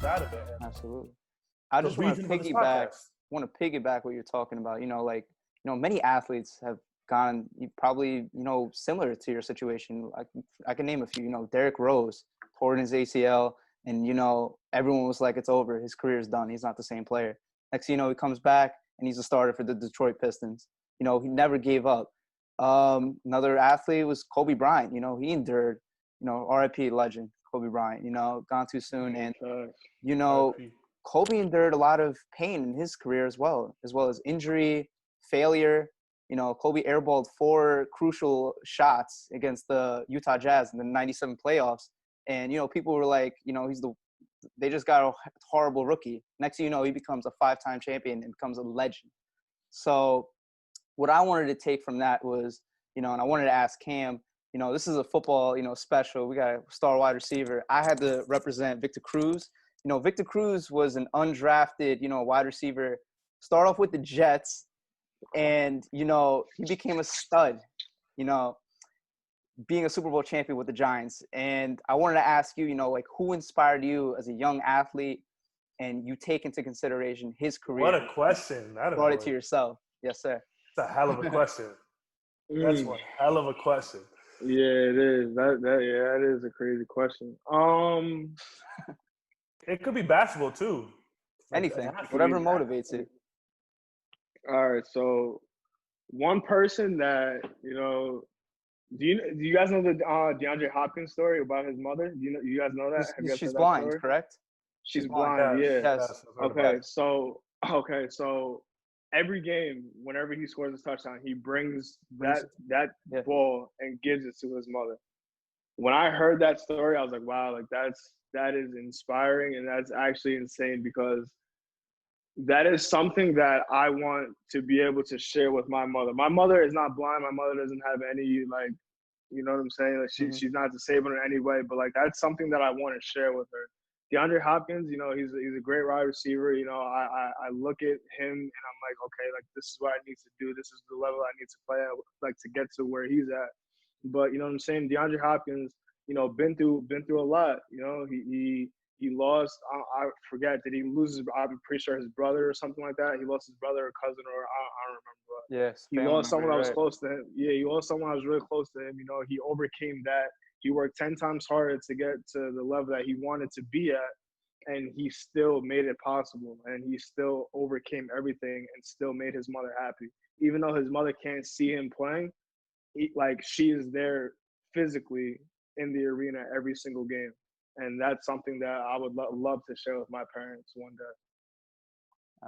out of it. And Absolutely. I the just want to reason for this piggyback. podcast. What you're talking about. Many athletes have gone probably similar to your situation. I can name a few. Derrick Rose tore his ACL, and everyone was like, it's over. His career's done. He's not the same player. Next thing you know, he comes back and he's a starter for the Detroit Pistons. He never gave up. Another athlete was Kobe Bryant. He endured. RIP legend Kobe Bryant. Gone too soon, and RIP. Kobe endured a lot of pain in his career as well as injury, failure. Kobe airballed 4 crucial shots against the Utah Jazz in the '97 playoffs, and people were like, they just got a horrible rookie. Next thing you know, he becomes a 5-time champion and becomes a legend. So what I wanted to take from that was, and I wanted to ask Cam, this is a football, special. We got a star wide receiver. I had to represent Victor Cruz. Victor Cruz was an undrafted, wide receiver. Start off with the Jets, and, he became a stud, being a Super Bowl champion with the Giants. And I wanted to ask you, who inspired you as a young athlete, and you take into consideration his career? What a question. Brought it to yourself. Yes, sir. It's a hell of a question. That's one hell of a question. Yeah, it is. That is a crazy question. It could be basketball too. Anything, whatever motivates it. All right, so one person that do you guys know the Deandre Hopkins story about his mother? Do you guys know that? She's blind, correct? She's blind. Yeah. Yes. Okay. So every game, whenever he scores a touchdown, he brings that ball and gives it to his mother. When I heard that story, I was like, wow, like that is inspiring, and that's actually insane, because that is something that I want to be able to share with my mother. My mother is not blind. My mother doesn't have any, like, you know what I'm saying? Like she's not disabled in any way, but like that's something that I want to share with her. Deandre Hopkins, he's a great wide receiver. I look at him and I'm like, okay, like this is what I need to do. This is the level I need to play at, like to get to where he's at. But you know what I'm saying? Deandre Hopkins, been through a lot. He lost. I forget. Did he lose? I'm pretty sure his brother or something like that. He lost his brother or cousin, or I don't remember. Yes. He lost someone that was close to him. Yeah, he lost someone that was really close to him. He overcame that. He worked 10 times harder to get to the level that he wanted to be at, and he still made it possible. And he still overcame everything and still made his mother happy. Even though his mother can't see him playing, she is there physically in the arena every single game. And that's something that I would love to share with my parents one day.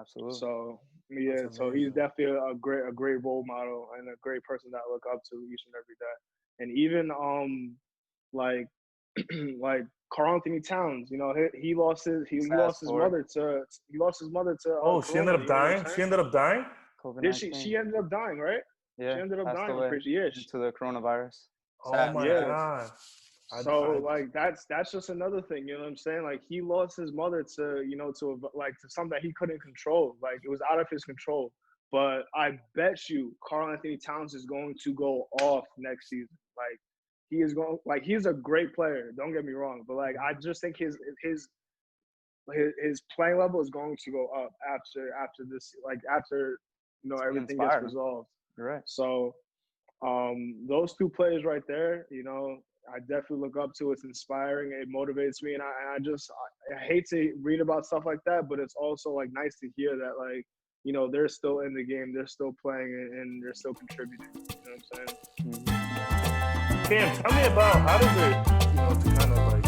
Absolutely. So yeah, so he's definitely a great role model and a great person that I look up to each and every day. And even like Karl Anthony Towns, he lost his mother to Oh, she ended up dying. She ended up dying. She ended up dying, right? Yeah, she ended up dying. To the coronavirus. Oh my god. So like that's just another thing, you know what I'm saying? Like he lost his mother to something that he couldn't control. Like it was out of his control. But I bet you Karl Anthony Towns is going to go off next season. Like he is going, like he's a great player. Don't get me wrong, but like I just think his playing level is going to go up after this, like after everything gets resolved. Right. So those two players right there, I definitely look up to. It's inspiring. It motivates me, and I hate to read about stuff like that, but it's also like nice to hear that like they're still in the game, they're still playing, and they're still contributing. You know what I'm saying? Cam, tell me about how does it to kind of like